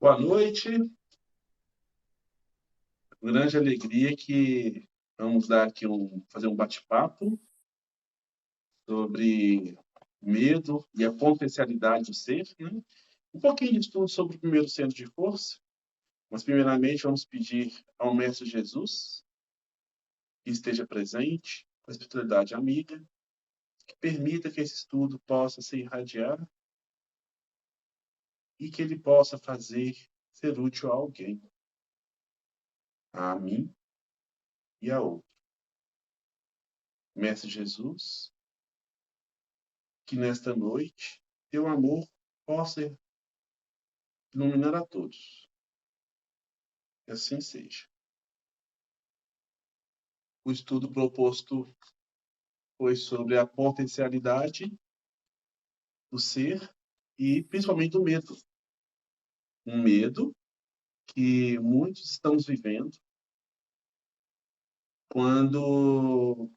Boa noite, grande alegria que vamos dar aqui fazer um bate-papo sobre medo e a potencialidade do ser, né? Um pouquinho de estudo sobre o primeiro centro de força, mas primeiramente vamos pedir ao Mestre Jesus que esteja presente, com a espiritualidade amiga, que permita que esse estudo possa se irradiar e que ele possa fazer ser útil a alguém, a mim e a outro. Mestre Jesus, que nesta noite teu amor possa iluminar a todos. Que assim seja. O estudo proposto foi sobre a potencialidade do ser e principalmente do medo. Um medo que muitos estamos vivendo quando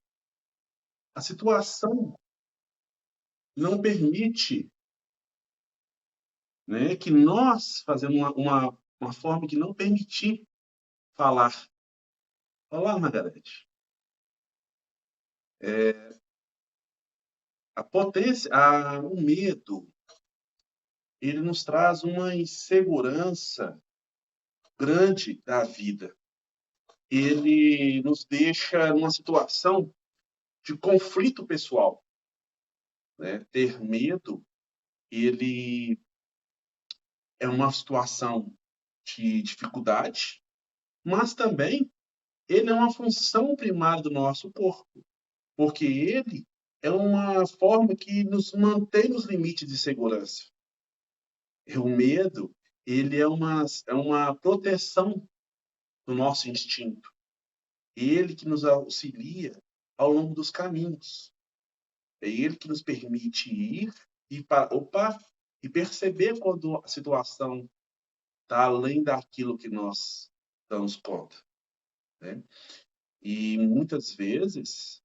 a situação não permite, né, que nós fazemos uma forma que não permitir falar. Olá, Margarete. O medo, ele nos traz uma insegurança grande da vida. Ele nos deixa numa situação de conflito pessoal, né? Ter medo, ele é uma situação de dificuldade, mas também ele é uma função primária do nosso corpo, porque ele é uma forma que nos mantém nos limites de segurança. O medo, ele é uma proteção do nosso instinto. Ele que nos auxilia ao longo dos caminhos. É ele que nos permite ir e perceber quando a situação está além daquilo que nós damos conta, né? E muitas vezes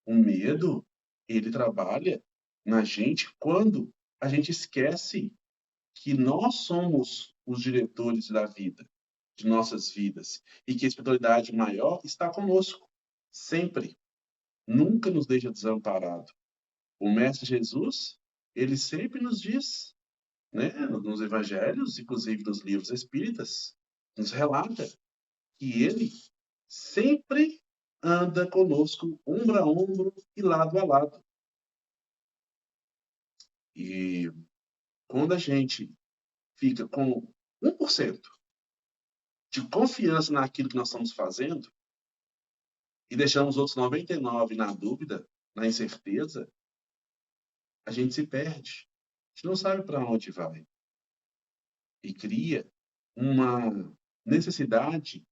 o medo ele trabalha na gente quando a gente esquece que nós somos os diretores da vida, de nossas vidas, e que a espiritualidade maior está conosco sempre, nunca nos deixa desamparado. O Mestre Jesus, ele sempre nos diz, né, nos evangelhos, inclusive nos livros espíritas, nos relata que ele sempre anda conosco, ombro a ombro e lado a lado. E quando a gente fica com 1% de confiança naquilo que nós estamos fazendo e deixamos os outros 99 na dúvida, na incerteza, a gente se perde. A gente não sabe para onde vai. E cria uma necessidade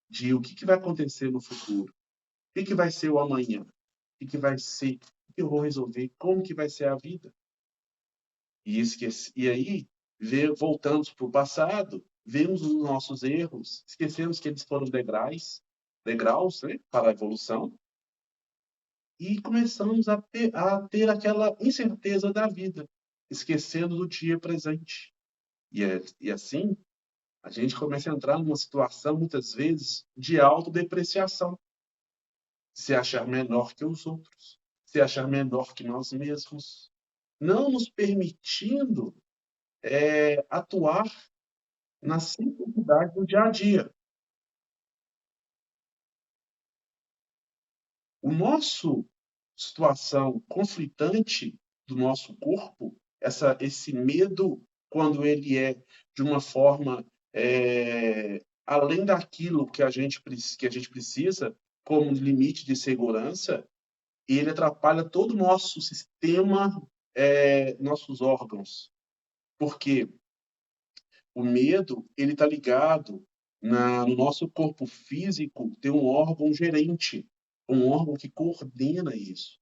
de o que vai acontecer no futuro, o que vai ser o amanhã, o que vai ser, o que eu vou resolver, como que vai ser a vida. E aí, voltamos para o passado, vemos os nossos erros, esquecemos que eles foram degraus, né, para a evolução, e começamos a ter aquela incerteza da vida, esquecendo do dia presente. E assim, a gente começa a entrar numa situação, muitas vezes, de autodepreciação. Se achar menor que os outros, se achar menor que nós mesmos, não nos permitindo atuar na simplicidade do dia a dia. O nosso situação conflitante do nosso corpo, esse medo, quando ele é de uma forma além daquilo que a gente precisa, como limite de segurança, ele atrapalha todo o nosso sistema, nossos órgãos. Porque o medo, ele está ligado no nosso corpo físico, tem um órgão gerente, um órgão que coordena isso.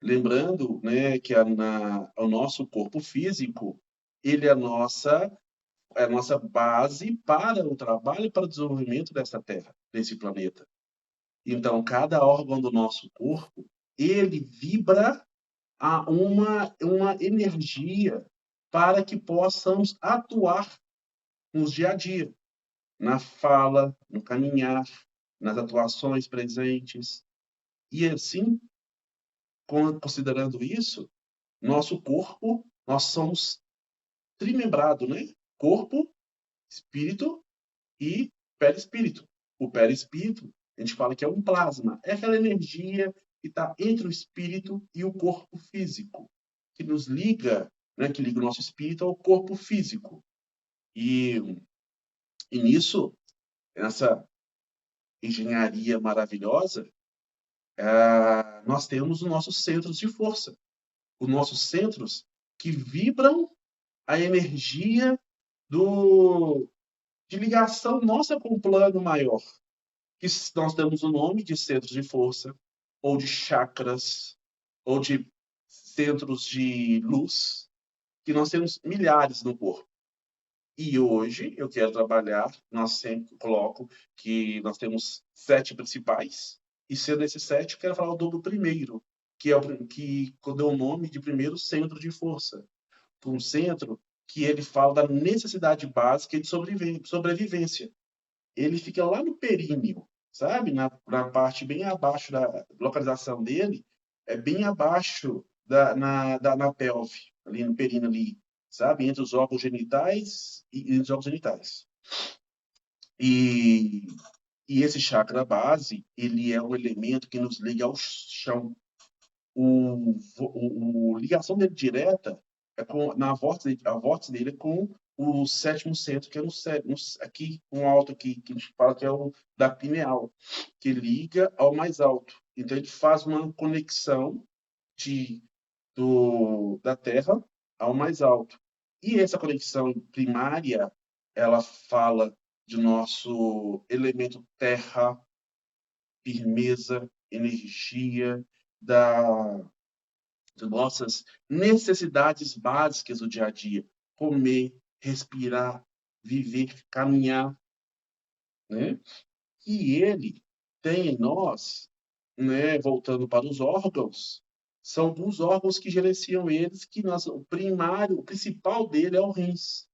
Lembrando, né, que o nosso corpo físico, ele é a nossa base para o trabalho e para o desenvolvimento dessa Terra, desse planeta. Então, cada órgão do nosso corpo, ele vibra a uma energia para que possamos atuar no dia a dia, na fala, no caminhar, nas atuações presentes. E assim, considerando isso, nosso corpo, nós somos trimembrado, né? Corpo, espírito e perispírito. O perispírito, a gente fala que é um plasma, é aquela energia que está entre o espírito e o corpo físico, que nos liga, né, que liga o nosso espírito ao corpo físico. E, e nisso, nessa engenharia maravilhosa, nós temos os nossos centros de força, os nossos centros que vibram a energia do, de ligação nossa com o plano maior, que nós damos o nome de centros de força, ou de chakras, ou de centros de luz, que nós temos milhares no corpo. E hoje eu quero trabalhar, nós sempre coloco que nós temos 7 principais, e sendo esses 7, eu quero falar do primeiro, que é o que deu o nome de primeiro centro de força. Um centro que ele fala da necessidade básica de sobrevivência. Ele fica lá no períneo, sabe? Na parte bem abaixo da localização dele, é bem abaixo na pelve, ali no períneo ali, sabe? Entre os órgãos genitais e entre os órgãos genitais. E, e esse chakra base, ele é um elemento que nos liga ao chão. Ligação dele direta é na vórtice, a vórtice dele é com o sétimo centro, que é no cérebro, aqui, um alto aqui, que a gente fala que é o da pineal, que liga ao mais alto. Então, ele faz uma conexão da Terra ao mais alto. E essa conexão primária, ela fala de nosso elemento terra, firmeza, energia, da de nossas necessidades básicas do dia a dia: comer, respirar, viver, caminhar, né? E ele tem em nós, né, voltando para os órgãos, são alguns órgãos que gerenciam eles, que o primário, o principal dele é o rins.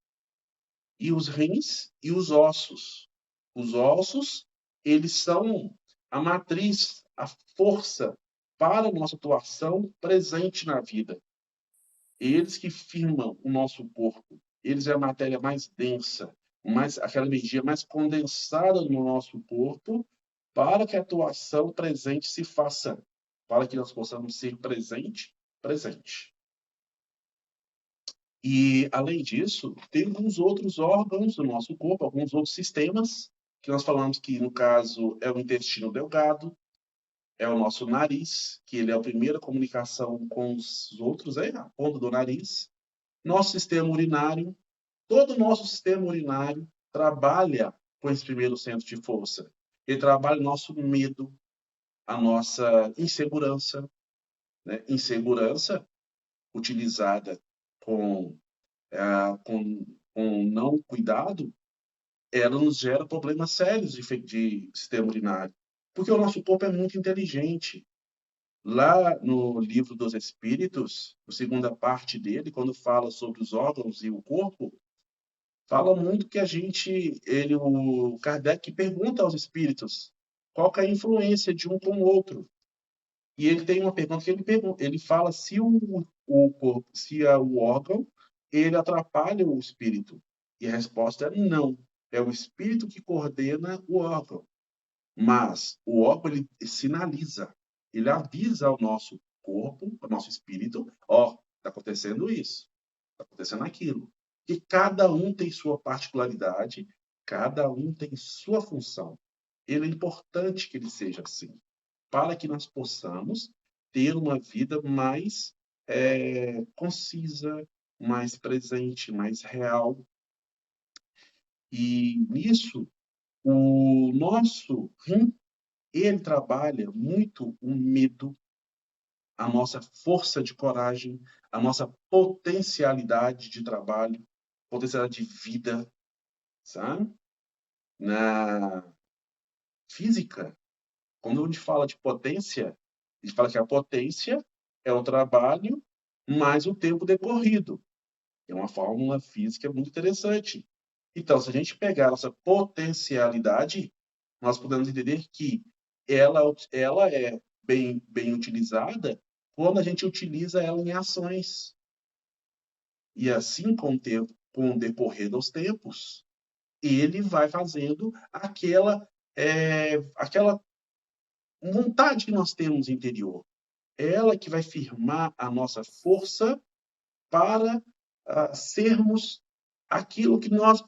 E os rins e os ossos. Os ossos, eles são a matriz, a força para a nossa atuação presente na vida. Eles que firmam o nosso corpo. Eles é a matéria mais densa, aquela energia mais condensada no nosso corpo, para que a atuação presente se faça, para que nós possamos ser presente. E, além disso, tem alguns outros órgãos do nosso corpo, alguns outros sistemas, que nós falamos que, no caso, é o intestino delgado, é o nosso nariz, que ele é a primeira comunicação com os outros, a ponta do nariz. Nosso sistema urinário, todo o nosso sistema urinário trabalha com esse primeiro centro de força. Ele trabalha o nosso medo, a nossa insegurança, né? Insegurança utilizada com, com não cuidado, ela nos gera problemas sérios de sistema urinário. Porque o nosso corpo é muito inteligente. Lá no livro dos Espíritos, a segunda parte dele, quando fala sobre os órgãos e o corpo, fala muito que o Kardec pergunta aos espíritos qual que é a influência de um com o outro. E ele tem uma pergunta que ele fala se o corpo, se o órgão, ele atrapalha o espírito. E a resposta é não. É o espírito que coordena o órgão. Mas o órgão, ele sinaliza, ele avisa ao nosso corpo, ao nosso espírito, está acontecendo isso, está acontecendo aquilo. E cada um tem sua particularidade, cada um tem sua função. Ele é importante que ele seja assim, para que nós possamos ter uma vida mais concisa, mais presente, mais real. E nisso, o nosso rim, ele trabalha muito o medo, a nossa força de coragem, a nossa potencialidade de trabalho, potencialidade de vida, sabe? Na física, quando a gente fala de potência, a gente fala que a potência é o trabalho mais o tempo decorrido. É uma fórmula física muito interessante. Então, se a gente pegar essa potencialidade, nós podemos entender que ela é bem utilizada quando a gente utiliza ela em ações. E assim, com o decorrer dos tempos, ele vai fazendo aquela vontade que nós temos interior. Ela que vai firmar a nossa força para sermos aquilo que nós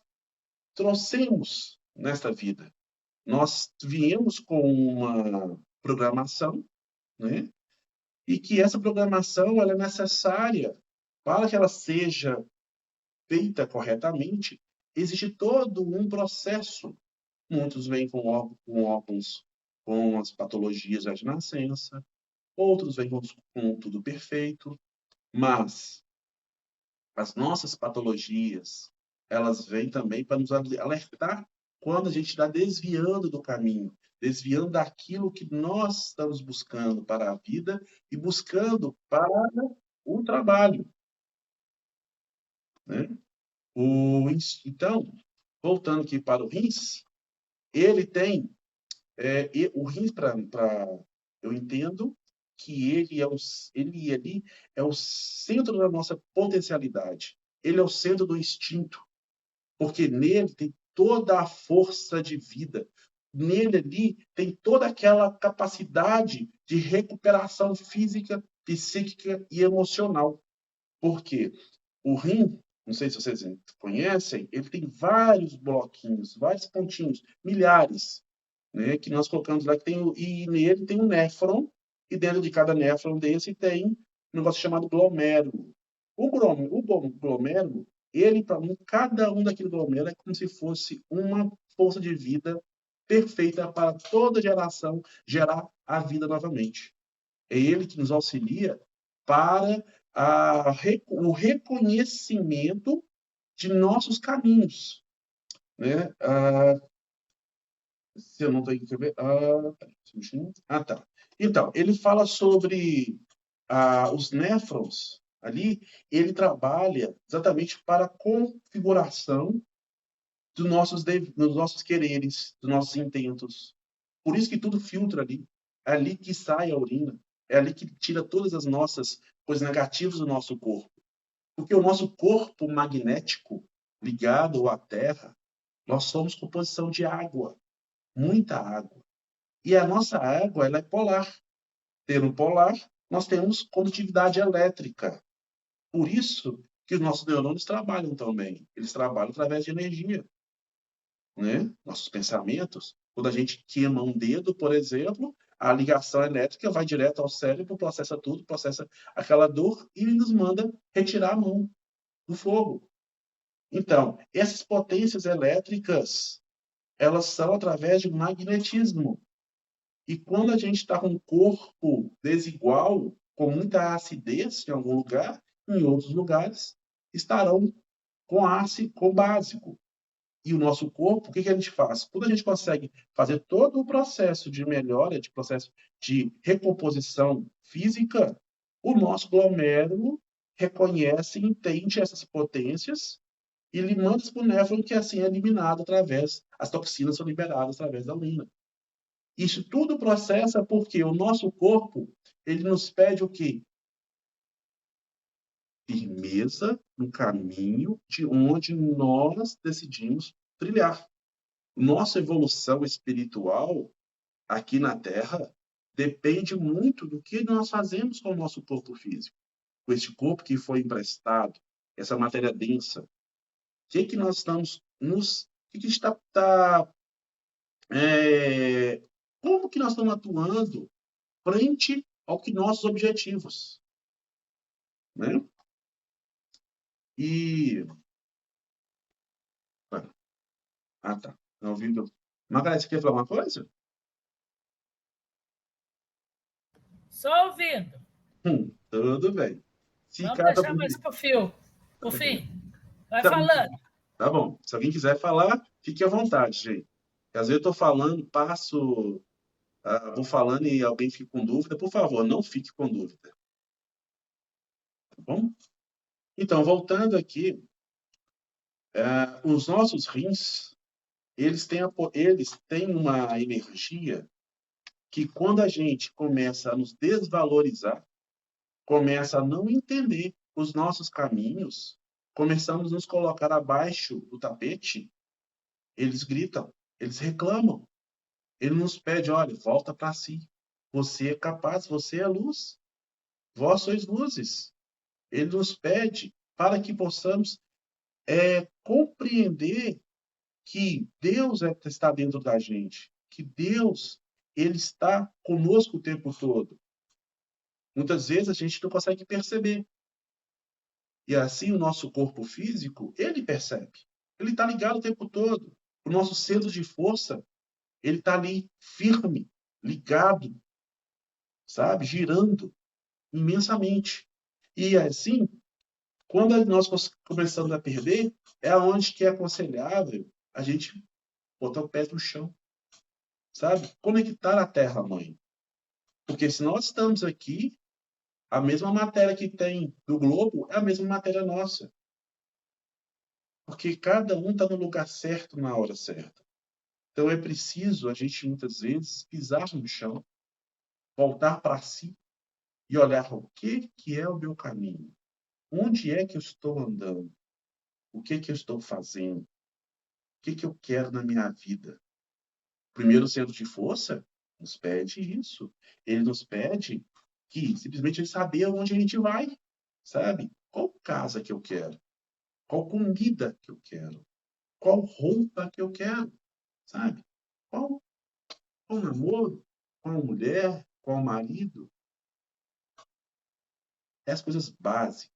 trouxemos nesta vida. Nós viemos com uma programação, né? E que essa programação ela é necessária para que ela seja feita corretamente. Existe todo um processo. Muitos vêm com órgãos com as patologias já de nascença, outros vêm com tudo perfeito, mas as nossas patologias, elas vêm também para nos alertar quando a gente está desviando do caminho, desviando daquilo que nós estamos buscando para a vida e buscando para o trabalho, né? Então, voltando aqui para o rins, ele tem o rins eu entendo que ele ali é o centro da nossa potencialidade. Ele é o centro do instinto, porque nele tem toda a força de vida. Nele ali tem toda aquela capacidade de recuperação física, psíquica e emocional. Porque o rim, não sei se vocês conhecem, ele tem vários bloquinhos, vários pontinhos, milhares, né, que nós colocamos lá, e nele tem um néfron, e dentro de cada néfron desse tem um negócio chamado glomérulo. O glomérulo, ele, para mim, cada um daquele glomérulo é como se fosse uma força de vida perfeita para toda geração gerar a vida novamente. É ele que nos auxilia para o reconhecimento de nossos caminhos, né? Se eu não estou aqui, tá. Então, ele fala sobre os néfrons ali, ele trabalha exatamente para a configuração dos nossos quereres, dos nossos intentos. Por isso que tudo filtra ali. É ali que sai a urina. É ali que tira todas as nossas coisas negativas do nosso corpo. Porque o nosso corpo magnético, ligado à Terra, nós somos composição de água, muita água. E a nossa água ela é polar. Tendo polar, nós temos condutividade elétrica. Por isso que os nossos neurônios trabalham também. Eles trabalham através de energia, né? Nossos pensamentos. Quando a gente queima um dedo, por exemplo, a ligação elétrica vai direto ao cérebro, processa tudo, processa aquela dor e nos manda retirar a mão do fogo. Então, essas potências elétricas, elas são através de magnetismo. E quando a gente está com um corpo desigual, com muita acidez em algum lugar, em outros lugares estarão com básico. E o nosso corpo, o que a gente faz? Quando a gente consegue fazer todo o processo de melhora, de processo de recomposição física, o nosso glomérulo reconhece e entende essas potências e ele manda para o néfron que assim é eliminado as toxinas são liberadas através da urina. Isso tudo processa porque o nosso corpo, ele nos pede o quê? Firmeza no caminho de onde nós decidimos trilhar. Nossa evolução espiritual aqui na Terra depende muito do que nós fazemos com o nosso corpo físico, com este corpo que foi emprestado, essa matéria densa. O que nós estamos o que como que nós estamos atuando frente ao que nossos objetivos, né? E tá. Não ouvindo. Margareth, você quer falar uma coisa? Só ouvindo. Tudo bem. Se Vamos cada deixar mais pro fio. Por fim. Vai Se falando. Tá bom. Se alguém quiser falar, fique à vontade, gente. Porque às vezes eu estou falando, vou falando e alguém fica com dúvida. Por favor, não fique com dúvida. Tá bom? Então, voltando aqui, Os nossos rins, eles têm uma energia que quando a gente começa a nos desvalorizar, começa a não entender os nossos caminhos, começamos a nos colocar abaixo do tapete, eles gritam, eles reclamam, ele nos pede, olha, volta para si. Você é capaz, você é luz. Vós sois luzes. Ele nos pede para que possamos compreender que Deus está dentro da gente, que Deus ele está conosco o tempo todo. Muitas vezes a gente não consegue perceber. E assim o nosso corpo físico, ele percebe. Ele está ligado o tempo todo. O nosso centro de força, ele está ali firme, ligado, sabe? Girando imensamente. E assim, quando nós começamos a perder, é onde que é aconselhável a gente botar o pé no chão, sabe? Conectar a Terra-mãe. Porque se nós estamos aqui, a mesma matéria que tem do globo é a mesma matéria nossa. Porque cada um está no lugar certo na hora certa. Então é preciso a gente, muitas vezes, pisar no chão, voltar para si e olhar o que é o meu caminho. Onde é que eu estou andando? O que eu estou fazendo? O que eu quero na minha vida? O primeiro centro de força nos pede isso. Ele nos pede que simplesmente saber onde a gente vai, sabe? Qual casa que eu quero? Qual comida que eu quero? Qual roupa que eu quero? Sabe? Qual namoro? Qual mulher? Qual marido? É as coisas básicas.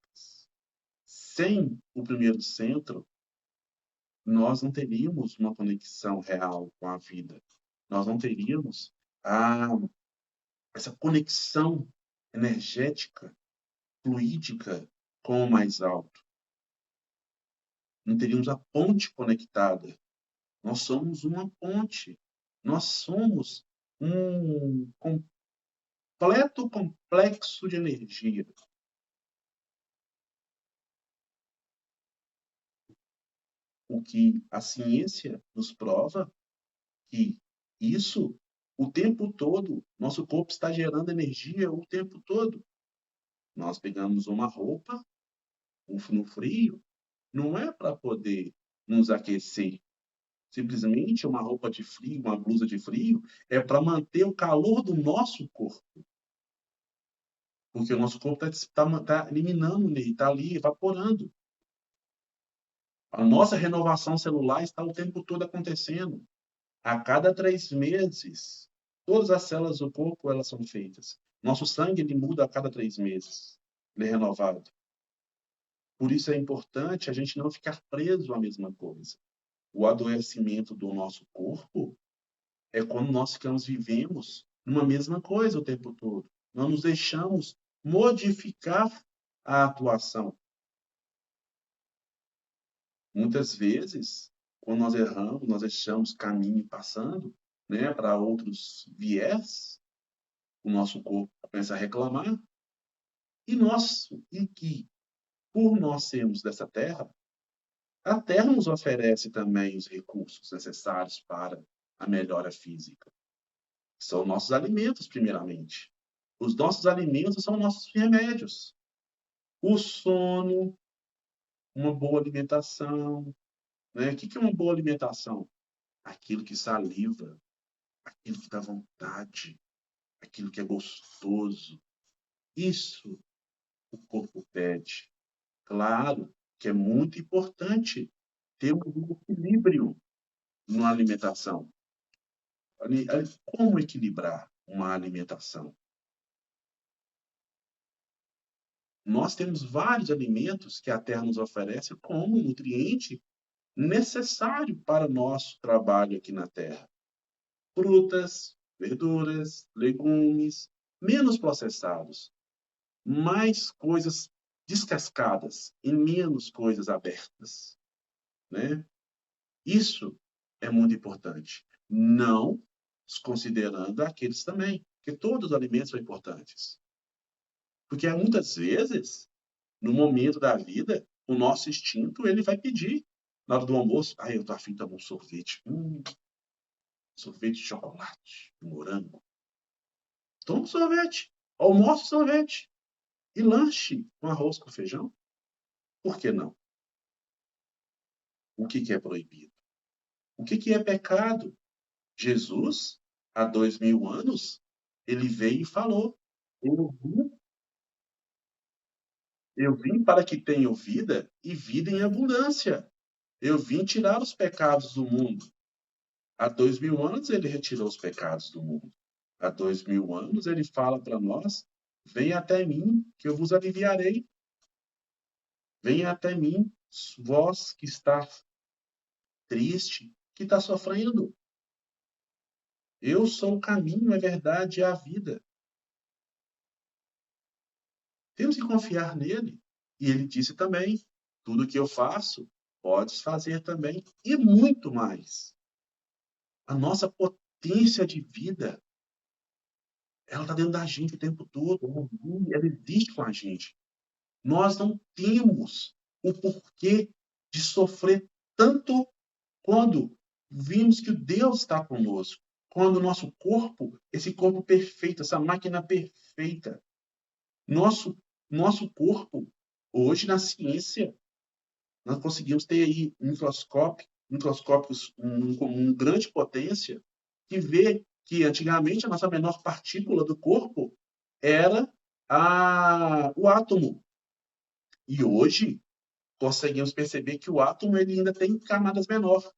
Sem o primeiro centro, nós não teríamos uma conexão real com a vida. Nós não teríamos a, essa conexão energética, fluídica com o mais alto. Não teríamos a ponte conectada. Nós somos uma ponte. Nós somos um completo complexo de energia. O que a ciência nos prova que isso, o tempo todo, nosso corpo está gerando energia o tempo todo. Nós pegamos uma roupa no frio, não é para poder nos aquecer. Simplesmente uma roupa de frio, uma blusa de frio, é para manter o calor do nosso corpo. Porque o nosso corpo tá eliminando, está ali evaporando. A nossa renovação celular está o tempo todo acontecendo. A cada 3 meses, todas as células do corpo elas são feitas. Nosso sangue ele muda a cada 3 meses. Ele é renovado. Por isso é importante a gente não ficar preso à mesma coisa. O adoecimento do nosso corpo é quando nós vivemos numa mesma coisa o tempo todo. Não nos deixamos modificar a atuação. Muitas vezes, quando nós erramos, nós deixamos caminho passando, né, para outros viés, o nosso corpo começa a reclamar, e por nós sermos dessa terra, a terra nos oferece também os recursos necessários para a melhora física. São nossos alimentos, primeiramente. Os nossos alimentos são nossos remédios. O sono, uma boa alimentação, né? O que é uma boa alimentação? Aquilo que saliva, aquilo que dá vontade, aquilo que é gostoso. Isso o corpo pede. Claro que é muito importante ter um equilíbrio na alimentação. Como equilibrar uma alimentação? Nós temos vários alimentos que a terra nos oferece como nutriente necessário para o nosso trabalho aqui na terra. Frutas, verduras, legumes, menos processados, mais coisas descascadas e menos coisas abertas, né? Isso é muito importante. Não desconsiderando aqueles também, porque todos os alimentos são importantes. Porque muitas vezes, no momento da vida, o nosso instinto ele vai pedir. na hora do almoço, eu tô afim de tomar um sorvete. Sorvete de chocolate, morango. Toma um sorvete. Almoço sorvete. E lanche com arroz com feijão. Por que não? O que é proibido? O que é pecado? Jesus, há 2000 anos, ele veio e falou: Eu vim, eu vim para que tenham vida e vida em abundância. Eu vim tirar os pecados do mundo. Há 2000 anos ele retirou os pecados do mundo. Há 2000 anos ele fala para nós: venha até mim, que eu vos aliviarei. Venha até mim, vós que está triste, que está sofrendo. Eu sou o caminho, a verdade e a vida. Temos que confiar nele. E ele disse também: tudo que eu faço, podes fazer também. E muito mais. A nossa potência de vida, ela está dentro da gente o tempo todo. Ela existe com a gente. Nós não temos o porquê de sofrer tanto quando vimos que Deus está conosco. Quando o nosso corpo, esse corpo perfeito, essa máquina perfeita, nosso corpo, hoje na ciência, nós conseguimos ter aí microscópios com grande potência, que vê que antigamente a nossa menor partícula do corpo era o átomo. E hoje conseguimos perceber que o átomo ele ainda tem camadas menores. O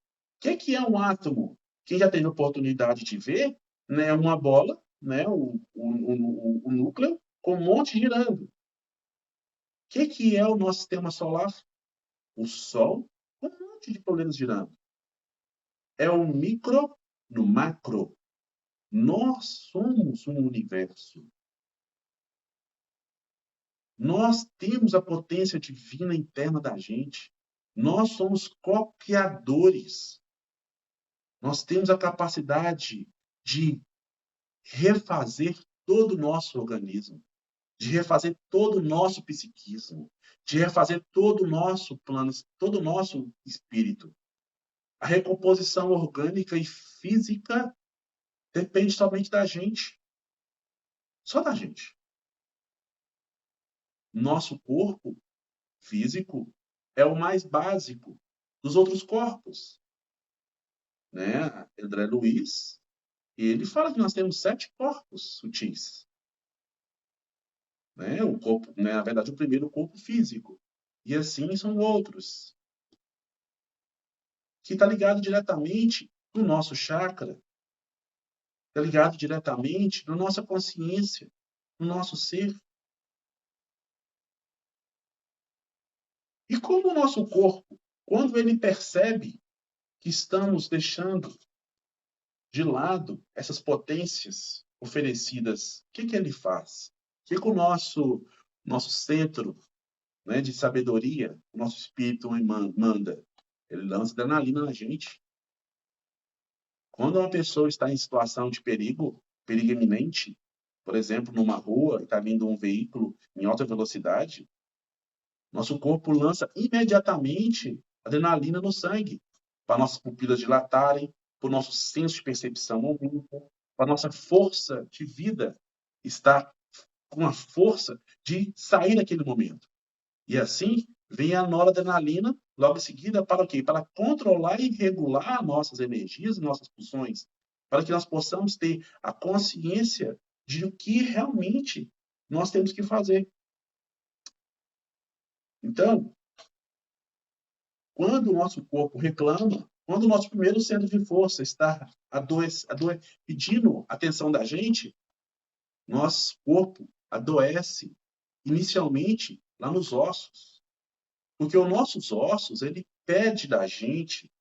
que é um átomo? Quem já teve a oportunidade de ver, né, uma bola, né, o núcleo, com um monte girando. O que é o nosso sistema solar? O Sol, com um monte de planetas girando. É o micro no macro. Nós somos um universo. Nós temos a potência divina interna da gente. Nós somos co-criadores. Nós temos a capacidade de refazer todo o nosso organismo, de refazer todo o nosso psiquismo, de refazer todo o nosso plano, todo o nosso espírito. A recomposição orgânica e física depende somente da gente. Só da gente. Nosso corpo físico é o mais básico dos outros corpos. Né? André Luiz, ele fala que nós temos 7 corpos sutis. Né? O corpo, né? Na verdade, o primeiro, o corpo físico. E assim são outros. Que está ligado diretamente no nosso chakra, está ligado diretamente na nossa consciência, no nosso ser. E como o nosso corpo, quando ele percebe que estamos deixando de lado essas potências oferecidas, o que ele faz? O que o nosso centro, né, de sabedoria, o nosso espírito manda? Ele lança adrenalina na gente. Quando uma pessoa está em situação de perigo iminente, por exemplo, numa rua e está vindo um veículo em alta velocidade, nosso corpo lança imediatamente adrenalina no sangue, para nossas pupilas dilatarem, para o nosso senso de percepção aumentar, para nossa força de vida estar com a força de sair daquele momento. E assim vem a noradrenalina logo em seguida para o quê? Para controlar e regular nossas energias, nossas pulsões, para que nós possamos ter a consciência de o que realmente nós temos que fazer. Então, quando o nosso corpo reclama, quando o nosso primeiro centro de força está pedindo atenção da gente, nosso corpo adoece inicialmente lá nos ossos. Porque os nossos ossos, ele pede da gente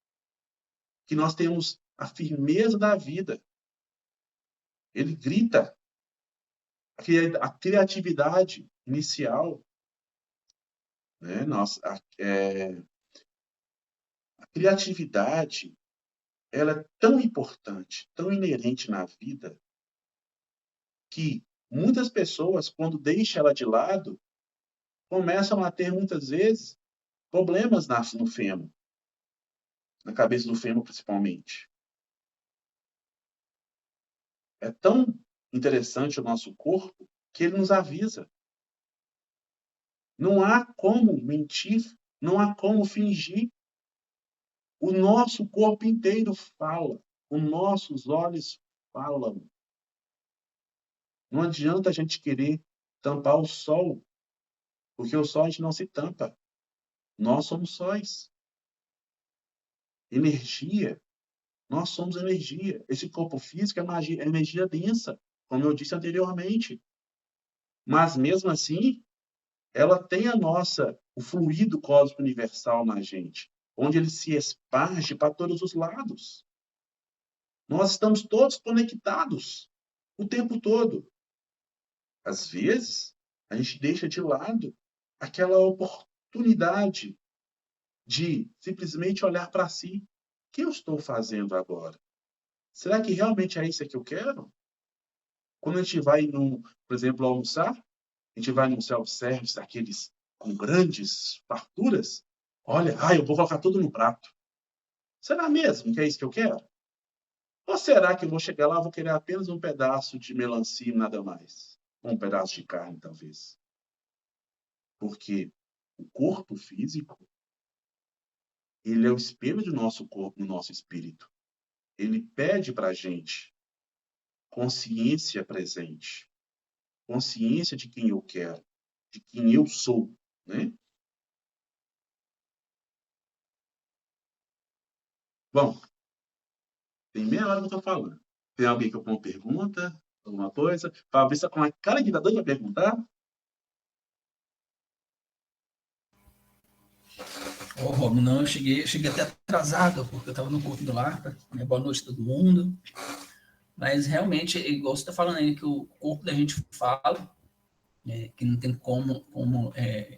que nós temos a firmeza da vida. Ele grita a criatividade inicial. Né? A criatividade ela é tão importante, tão inerente na vida, que muitas pessoas, quando deixam ela de lado, começam a ter, muitas vezes, problemas no fêmur. na cabeça do fêmur principalmente. É tão interessante o nosso corpo que ele nos avisa. Não há como mentir, não há como fingir. O nosso corpo inteiro fala, os nossos olhos falam. Não adianta a gente querer tampar o sol, porque o sol a gente não se tampa. Nós somos sóis. Energia. Nós somos energia. Esse corpo físico é energia densa, como eu disse anteriormente. Mas mesmo assim, ela tem o fluido cósmico universal na gente, onde ele se esparge para todos os lados. Nós estamos todos conectados o tempo todo. Às vezes, a gente deixa de lado aquela oportunidade de simplesmente olhar para si. O que eu estou fazendo agora? Será que realmente é isso que eu quero? Quando a gente vai, por exemplo, almoçar, a gente vai num self-service, aqueles com grandes farturas, olha, eu vou colocar tudo no prato. Será mesmo que é isso que eu quero? Ou será que eu vou chegar lá e vou querer apenas um pedaço de melancia e nada mais? Ou um pedaço de carne, talvez. Porque o corpo físico, ele é o espelho do nosso corpo, do nosso espírito. Ele pede para a gente consciência presente. Consciência de quem eu quero, de quem eu sou, né? Bom, tem meia hora que eu estou falando. Tem alguém que alguma pergunta, alguma coisa? Fabrício com a cara de dador para perguntar? Ô, Rob, não, eu cheguei até atrasado, porque eu estava no culto do lar, tá? Boa noite a todo mundo. Mas realmente, igual você está falando aí, que o corpo da gente fala, que não tem como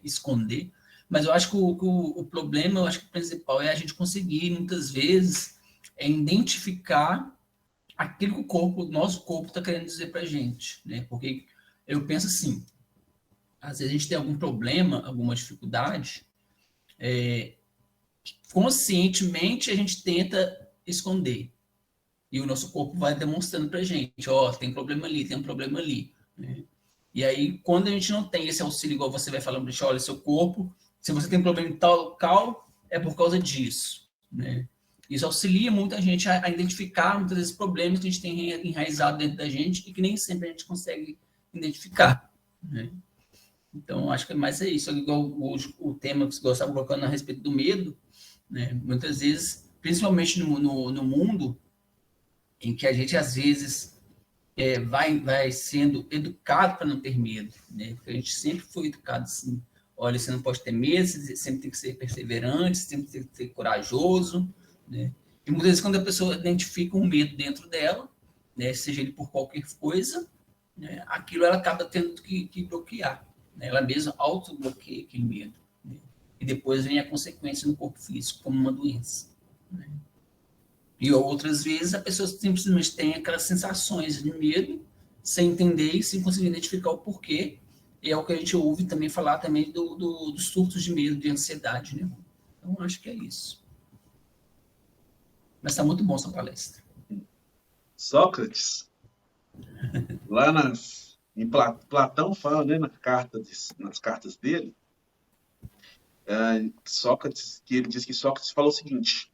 esconder. Mas eu acho que o problema, eu acho que o principal é a gente conseguir, muitas vezes, identificar aquilo que o nosso corpo está querendo dizer para a gente, né? Porque eu penso assim, às vezes a gente tem algum problema, alguma dificuldade, conscientemente a gente tenta esconder. E o nosso corpo vai demonstrando para a gente, tem problema ali, tem um problema ali. Né? E aí, quando a gente não tem esse auxílio, igual você vai falando para a gente, olha, seu corpo, se você tem problema em tal local, é por causa disso. Né? Isso auxilia muito a gente a identificar muitos desses problemas que a gente tem enraizado dentro da gente e que nem sempre a gente consegue identificar. Né? Então, acho que mais é isso. Igual o tema que você estava colocando a respeito do medo, né? Muitas vezes, principalmente no mundo, em que a gente, às vezes, vai sendo educado para não ter medo, né? Porque a gente sempre foi educado assim, olha, você não pode ter medo, você sempre tem que ser perseverante, sempre tem que ser corajoso, né? E muitas vezes, quando a pessoa identifica um medo dentro dela, né, seja ele por qualquer coisa, né, aquilo ela acaba tendo que bloquear, né? Ela mesma auto-bloqueia aquele medo, né? E depois vem a consequência no corpo físico, como uma doença, né? E outras vezes a pessoa simplesmente tem aquelas sensações de medo, sem entender e sem conseguir identificar o porquê. E é o que a gente ouve também falar também dos surtos de medo, de ansiedade, né? Então, acho que é isso. Mas está muito bom essa palestra. Sócrates, lá em Platão fala, né, nas cartas dele, Sócrates, que ele diz que Sócrates falou o seguinte: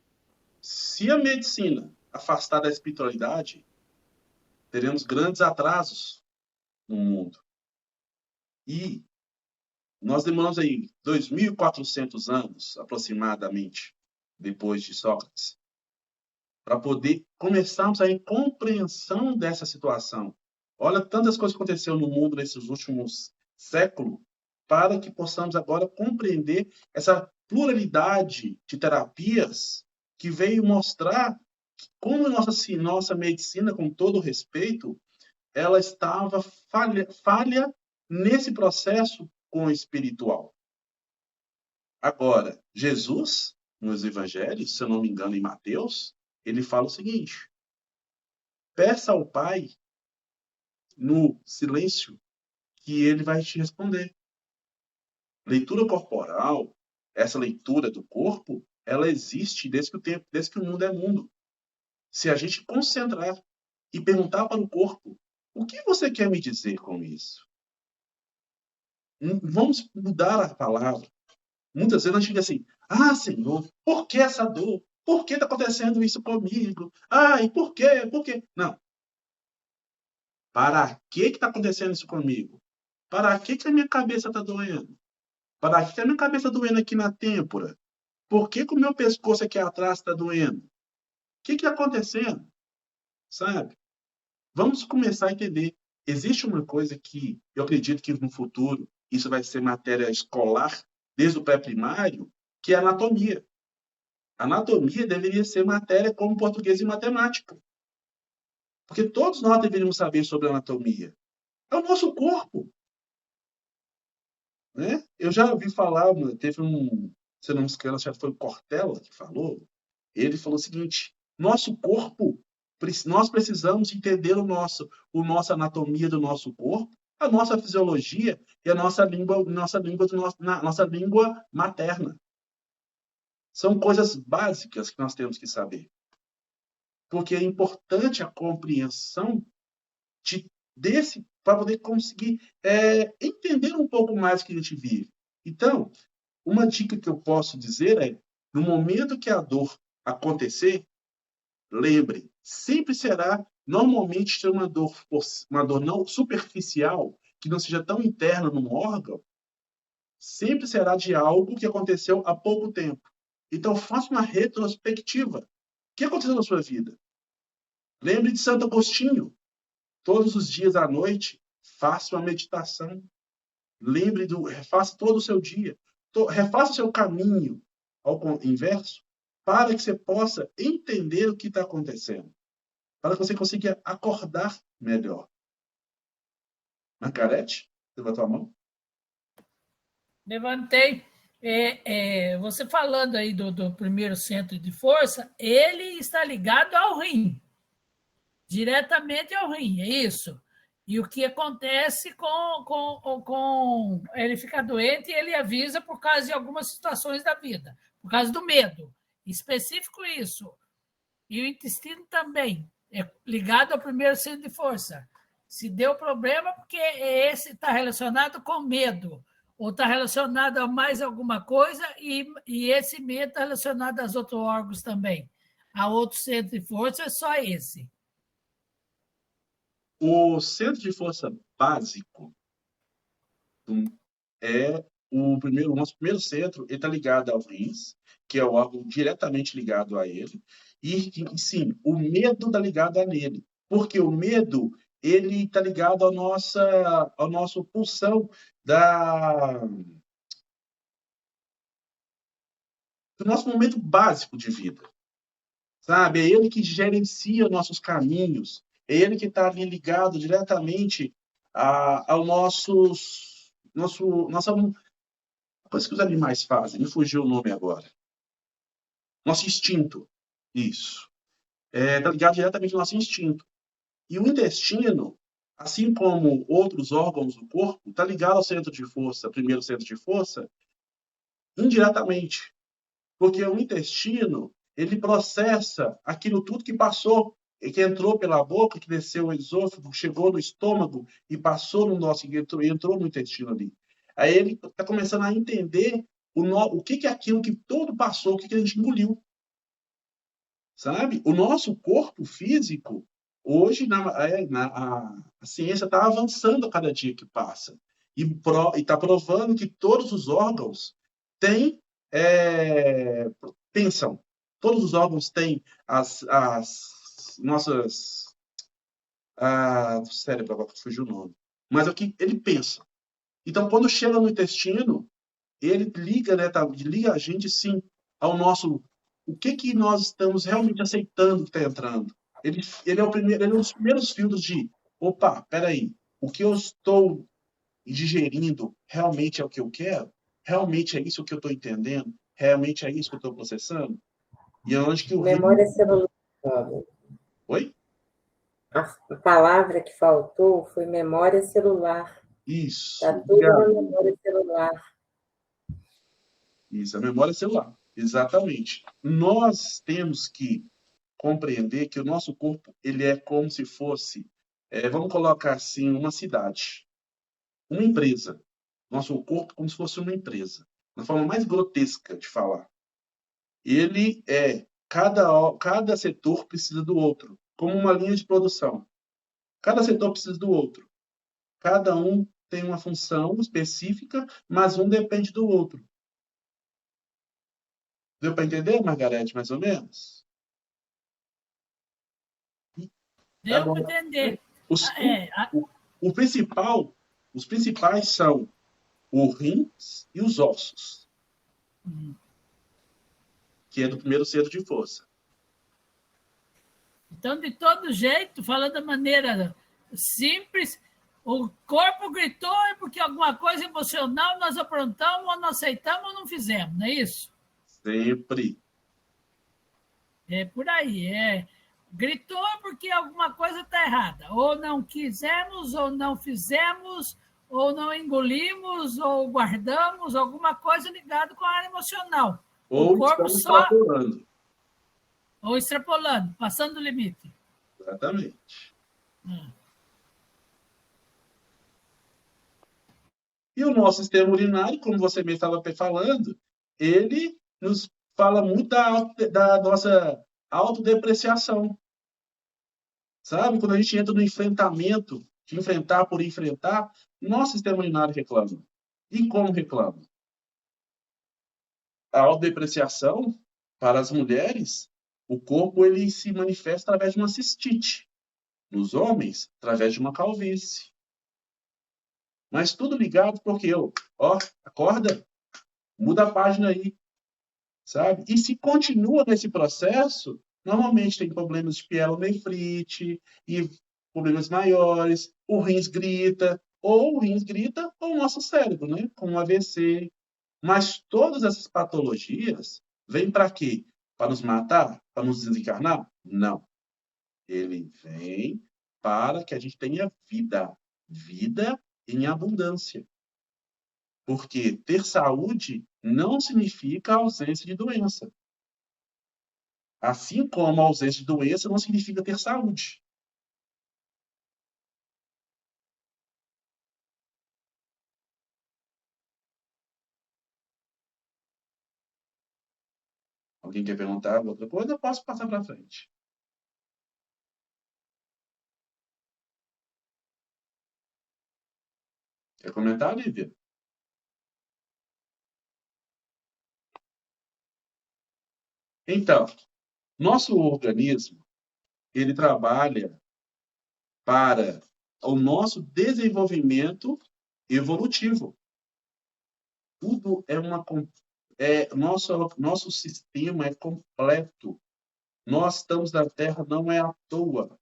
se a medicina afastar da espiritualidade, teremos grandes atrasos no mundo. E nós demoramos aí 2.400 anos, aproximadamente, depois de Sócrates, para poder começarmos a ter compreensão dessa situação. Olha, tantas coisas aconteceram no mundo nesses últimos séculos, para que possamos agora compreender essa pluralidade de terapias que veio mostrar como nossa medicina, com todo respeito, ela estava falha nesse processo com o espiritual. Agora, Jesus, nos evangelhos, se eu não me engano, em Mateus, ele fala o seguinte: peça ao Pai no silêncio que ele vai te responder. Leitura corporal, essa leitura do corpo, ela existe desde que o mundo é mundo. Se a gente concentrar e perguntar para o corpo, o que você quer me dizer com isso? Vamos mudar a palavra. Muitas vezes a gente fica assim, Senhor, por que essa dor? Por que está acontecendo isso comigo? E por quê? Por quê? Não. Para que está acontecendo isso comigo? Para que a minha cabeça está doendo? Para que a minha cabeça está doendo aqui na têmpora? Por que o meu pescoço aqui atrás está doendo? O que está acontecendo? Sabe? Vamos começar a entender. Existe uma coisa que eu acredito que no futuro isso vai ser matéria escolar, desde o pré-primário, que é a anatomia. A anatomia deveria ser matéria como português e matemática. Porque todos nós deveríamos saber sobre a anatomia. É o nosso corpo. Né? Eu já ouvi falar, teve se não me engano, acho que foi o Cortella que falou. Ele falou o seguinte: nosso corpo, nós precisamos entender nossa anatomia do nosso corpo, a nossa fisiologia e a nossa língua materna. São coisas básicas que nós temos que saber. Porque é importante a compreensão para poder conseguir entender um pouco mais o que a gente vive. Então, uma dica que eu posso dizer é, no momento que a dor acontecer, lembre, sempre será, normalmente, ser uma dor não superficial, que não seja tão interna num órgão, sempre será de algo que aconteceu há pouco tempo. Então, faça uma retrospectiva. O que aconteceu na sua vida? Lembre de Santo Agostinho. Todos os dias à noite, faça uma meditação. Refaça todo o seu dia. Refaça o seu caminho ao inverso, para que você possa entender o que está acontecendo. Para que você consiga acordar melhor. Margarete, levantou a mão? Levantei. Você falando aí do primeiro centro de força, ele está ligado ao rim. Diretamente ao rim, é isso? E o que acontece com ele fica doente e ele avisa por causa de algumas situações da vida, por causa do medo. Específico isso. E o intestino também é ligado ao primeiro centro de força. Se deu problema, porque esse está relacionado com medo, ou está relacionado a mais alguma coisa, e esse medo está relacionado aos outros órgãos também. A outro centro de força é só esse. O centro de força básico é o nosso primeiro centro, ele está ligado aos rins, que é o órgão diretamente ligado a ele, e sim, o medo está ligado a nele, porque o medo ele está ligado ao nosso pulsão do nosso momento básico de vida, sabe? É ele que gerencia nossos caminhos, é ele que está ali ligado diretamente ao nossa coisa que os animais fazem, me fugiu o nome agora. Nosso instinto. Isso. Está ligado diretamente ao nosso instinto. E o intestino, assim como outros órgãos do corpo, está ligado ao centro de força, primeiro centro de força, indiretamente. Porque o intestino, ele processa aquilo tudo que passou, que entrou pela boca, que desceu o esôfago, chegou no estômago e passou no nosso, entrou no intestino ali. Aí ele está começando a entender o que é aquilo que todo passou, o que a gente engoliu. Sabe? O nosso corpo físico, hoje, a ciência está avançando a cada dia que passa. E está provando que todos os órgãos pensam. Todos os órgãos têm as nossas... do cérebro, agora fugiu o nome. Mas aqui ele pensa. Então, quando chega no intestino, ele liga a gente, sim, ao nosso... O que nós estamos realmente aceitando que está entrando. Ele é um dos primeiros filtros de... Opa, peraí. O que eu estou digerindo realmente é o que eu quero? Realmente é isso que eu estou entendendo? Realmente é isso que eu estou processando? E é onde que o memória celular. Oi? A palavra que faltou foi memória celular. Isso. Está tudo na memória celular. Isso, a memória celular. Exatamente. Nós temos que compreender que o nosso corpo ele é como se fosse, vamos colocar assim, uma cidade, uma empresa. Nosso corpo como se fosse uma empresa. Na forma mais grotesca de falar. Ele cada setor precisa do outro, como uma linha de produção. Cada setor precisa do outro. Cada um tem uma função específica, mas um depende do outro. Deu para entender, Margarete, mais ou menos? Deu para entender. Os, o principal, os principais são os rins e os ossos, que é do primeiro centro de força. Então, de todo jeito, falando da maneira simples, o corpo gritou é porque alguma coisa emocional nós aprontamos, ou não aceitamos, ou não fizemos, não é isso? Sempre. É por aí, gritou porque alguma coisa está errada. Ou não quisemos, ou não fizemos, ou não engolimos, ou guardamos, alguma coisa ligada com a área emocional. Ou o corpo estamos só... extrapolando. Ou extrapolando, passando o limite. Exatamente. E o nosso sistema urinário, como você mesmo estava falando, ele nos fala muito da nossa autodepreciação. Sabe? Quando a gente entra no enfrentamento, de enfrentar por enfrentar, nosso sistema urinário reclama. E como reclama? A autodepreciação, para as mulheres, o corpo ele se manifesta através de uma cistite. Nos homens, através de uma calvície. Mas tudo ligado porque, acorda, muda a página aí, sabe? E se continua nesse processo, normalmente tem problemas de pielonefrite e problemas maiores, o rins grita, ou o nosso cérebro, né? Com um AVC. Mas todas essas patologias vêm para quê? Para nos matar? Para nos desencarnar? Não. Ele vem para que a gente tenha vida. Vida em abundância. Porque ter saúde não significa ausência de doença. Assim como a ausência de doença não significa ter saúde. Alguém quer perguntar outra coisa? Eu posso passar para frente. Quer comentar, Lívia? Então, nosso organismo, ele trabalha para o nosso desenvolvimento evolutivo. Tudo nosso sistema é completo. Nós estamos na Terra não é à toa.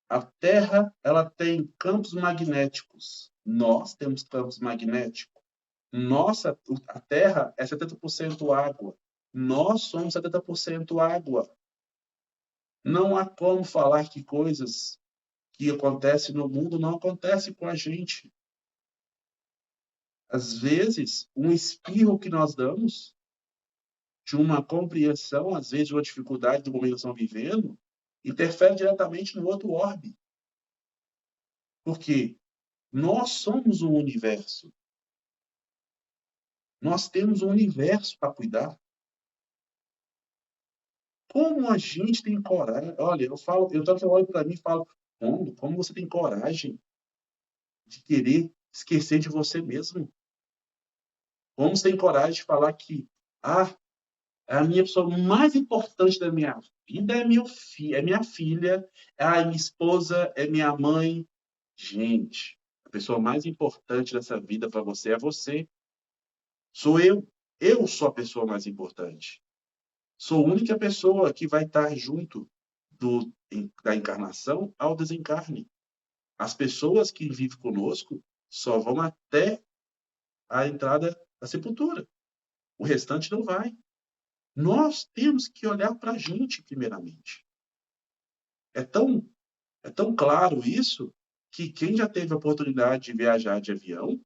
A Terra ela tem campos magnéticos. Nós temos campos magnéticos. A Terra é 70% água. Nós somos 70% água. Não há como falar que coisas que acontecem no mundo não acontecem com a gente. Às vezes, um espirro que nós damos, de uma compreensão, às vezes, de uma dificuldade do momento que estamos vivendo, interfere diretamente no outro orbe. Porque nós somos um universo. Nós temos um universo para cuidar. Como a gente tem coragem? Olha, eu olho para mim e falo, como você tem coragem de querer esquecer de você mesmo? Como você tem coragem de falar que a minha pessoa mais importante da minha vida é minha filha, a minha esposa, é minha mãe. Gente, a pessoa mais importante dessa vida para você é você. Sou eu. Eu sou a pessoa mais importante. Sou a única pessoa que vai estar junto da encarnação ao desencarne. As pessoas que vivem conosco só vão até a entrada da sepultura. O restante não vai. Nós temos que olhar para a gente, primeiramente. É tão claro isso que quem já teve a oportunidade de viajar de avião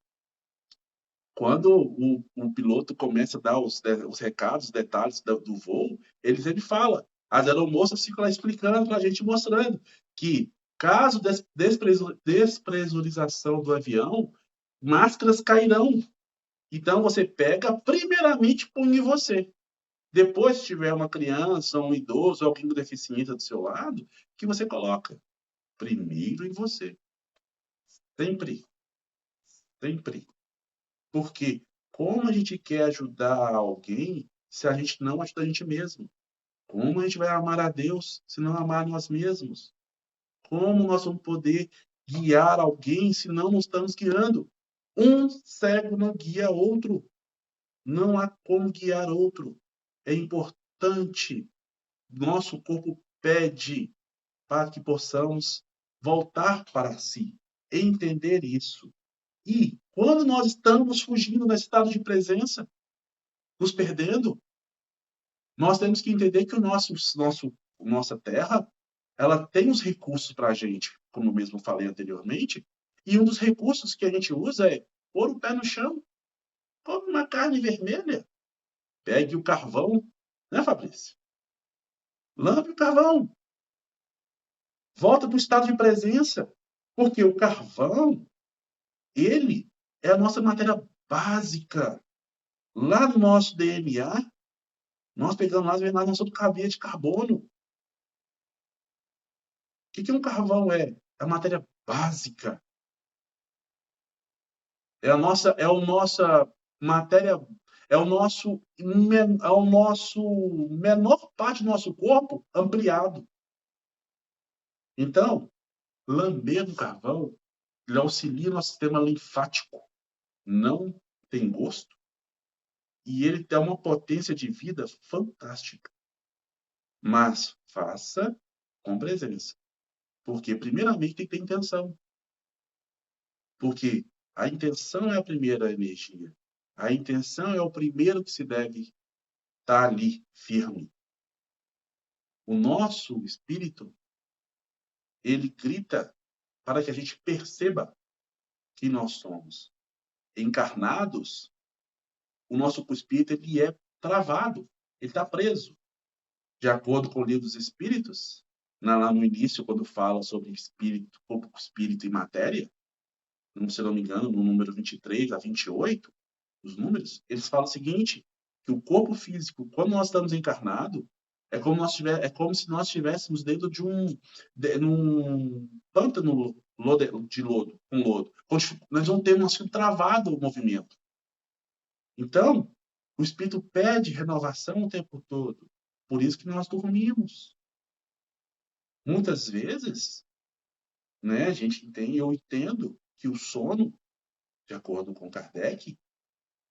Quando o piloto começa a dar os recados, os detalhes do voo, ele fala. As aeromoças ficam lá explicando para a gente, mostrando que, caso despressurização do avião, máscaras cairão. Então, você pega, primeiramente, põe em você. Depois, se tiver uma criança, um idoso, alguém com deficiência do seu lado, que você coloca primeiro em você. Sempre. Sempre. Porque como a gente quer ajudar alguém se a gente não ajuda a gente mesmo? Como a gente vai amar a Deus se não amar nós mesmos? Como nós vamos poder guiar alguém se não nos estamos guiando? Um cego não guia outro. Não há como guiar outro. É importante. Nosso corpo pede para que possamos voltar para si, entender isso. E quando nós estamos fugindo desse estado de presença, nos perdendo, nós temos que entender que nossa terra, ela tem os recursos para a gente, como eu mesmo falei anteriormente, e um dos recursos que a gente usa é pôr o pé no chão, come uma carne vermelha, pegue o carvão, né, Fabrício? Lambe o carvão, volta para o estado de presença, porque o carvão, ele é a nossa matéria básica. Lá no nosso DNA, nós pegamos lá, nós somos cadeia de carbono. O que um carvão é? É a matéria básica. É a nossa matéria, é o nosso menor parte do nosso corpo ampliado. Então, lamber o carvão, ele auxilia o nosso sistema linfático. Não tem gosto. E ele tem uma potência de vida fantástica. Mas faça com presença. Porque, primeiramente, tem que ter intenção. Porque a intenção é a primeira energia. A intenção é o primeiro que se deve estar ali, firme. O nosso espírito, ele grita para que a gente perceba que nós somos. Encarnados, o nosso espírito ele é travado, ele está preso. De acordo com o livro dos Espíritos, lá no início, quando fala sobre espírito, corpo, espírito e matéria, se não me engano, no número 23 a 28, os números, eles falam o seguinte, que o corpo físico, quando nós estamos encarnados, é como se nós estivéssemos dentro de num pântano de lodo, com lodo. Nós não temos travado o movimento. Então, o espírito pede renovação o tempo todo. Por isso que nós dormimos. Muitas vezes, né, eu entendo que o sono, de acordo com Kardec,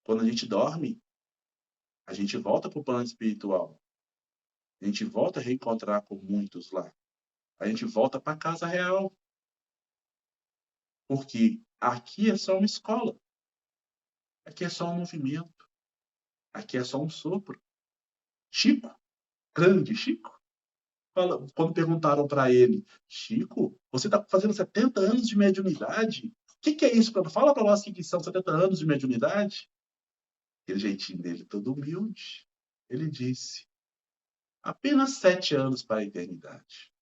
quando a gente dorme, a gente volta para o plano espiritual. A gente volta a reencontrar com muitos lá. A gente volta para a casa real. Porque aqui é só uma escola. Aqui é só um movimento. Aqui é só um sopro. Chico, grande Chico, quando perguntaram para ele, Chico, você está fazendo 70 anos de mediunidade? O que é isso? Fala para nós o que são 70 anos de mediunidade. Aquele jeitinho dele, todo humilde. Ele disse, apenas 7 anos para a eternidade.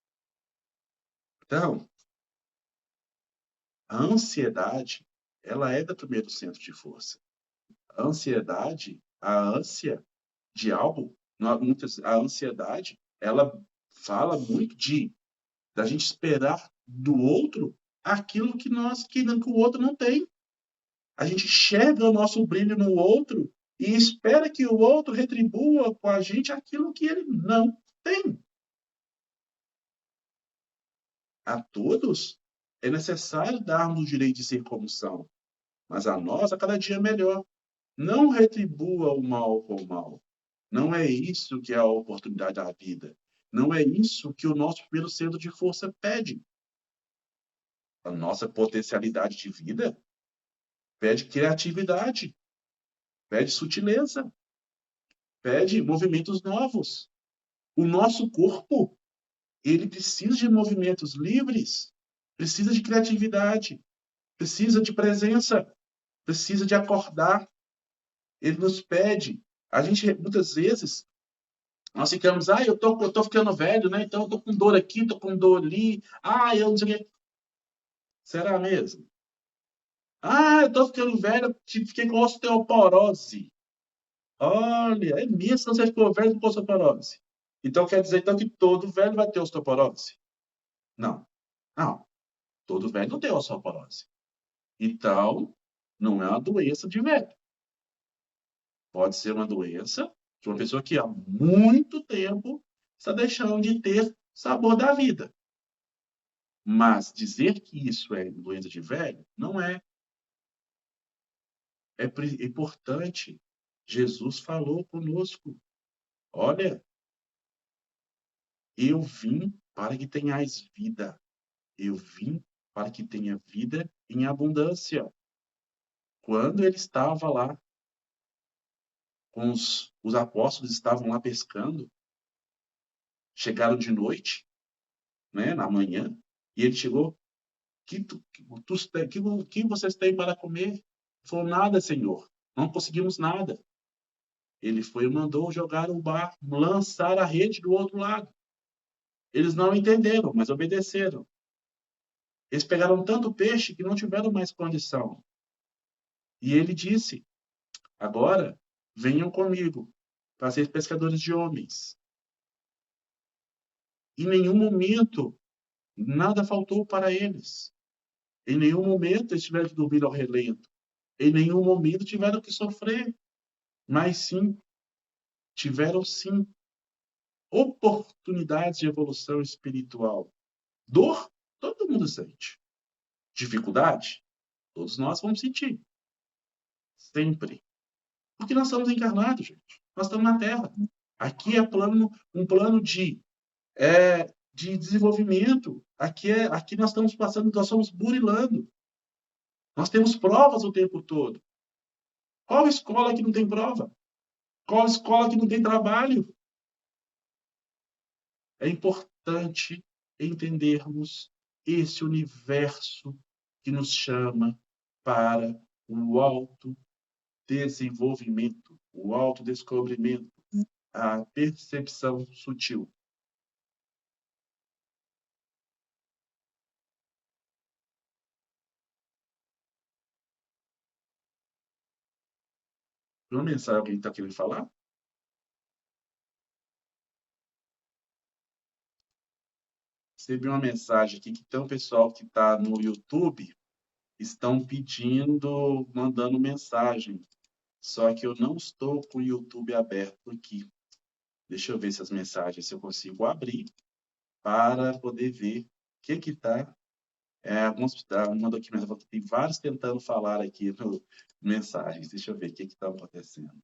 Então, a ansiedade, ela é do primeiro centro de força. A ansiedade, a ânsia de algo, a ansiedade, ela fala muito da gente esperar do outro aquilo que o outro não tem. A gente enxerga o nosso brilho no outro e espera que o outro retribua com a gente aquilo que ele não tem. A todos é necessário darmos o direito de ser como são, mas a nós, a cada dia melhor. Não retribua o mal com o mal. Não é isso que é a oportunidade da vida. Não é isso que o nosso primeiro centro de força pede. A nossa potencialidade de vida pede criatividade, pede sutileza, pede movimentos novos. O nosso corpo, ele precisa de movimentos livres, precisa de criatividade, precisa de presença, precisa de acordar. Ele nos pede. A gente, muitas vezes, nós ficamos, eu tô ficando velho, né? Então eu tô com dor aqui, tô com dor ali. Eu não sei o quê. Será mesmo? Eu tô ficando velho, fiquei com osteoporose. Olha, é mesmo que você ficou velho com osteoporose. Então quer dizer então que todo velho vai ter osteoporose? Não. Não. Todo velho não tem osteoporose. Então, não é uma doença de velho. Pode ser uma doença de uma pessoa que há muito tempo está deixando de ter sabor da vida. Mas dizer que isso é doença de velho, não é. É importante. Jesus falou conosco. Olha, eu vim para que tenhais vida. Eu vim para que tenha vida em abundância. Quando ele estava lá, com os apóstolos estavam lá pescando, chegaram de noite, né, na manhã, e ele chegou, que vocês têm para comer? Falou, nada, Senhor, não conseguimos nada. Ele foi e mandou jogar o barco, lançar a rede do outro lado. Eles não entenderam, mas obedeceram. Eles pegaram tanto peixe que não tiveram mais condição. E ele disse, agora venham comigo para ser pescadores de homens. Em nenhum momento nada faltou para eles. Em nenhum momento eles tiveram que dormir ao relento. Em nenhum momento tiveram que sofrer. Mas sim, tiveram sim oportunidades de evolução espiritual. Dor, todo mundo sente. Dificuldade, todos nós vamos sentir. Sempre. Porque nós estamos encarnados, gente. Nós estamos na Terra. Aqui é um plano de desenvolvimento. Aqui nós estamos passando, nós estamos burilando. Nós temos provas o tempo todo. Qual escola que não tem prova? Qual escola que não tem trabalho? É importante entendermos esse universo que nos chama para o autodesenvolvimento, o autodescobrimento, a percepção sutil. Uma mensagem, alguém está querendo falar? Recebi uma mensagem aqui que tem um pessoal que está no YouTube estão pedindo, mandando mensagem. Só que eu não estou com o YouTube aberto aqui. Deixa eu ver se as mensagens, se eu consigo abrir para poder ver o que está. Uma aqui, tem vários tentando falar aqui no mensagens. Deixa eu ver o que está acontecendo.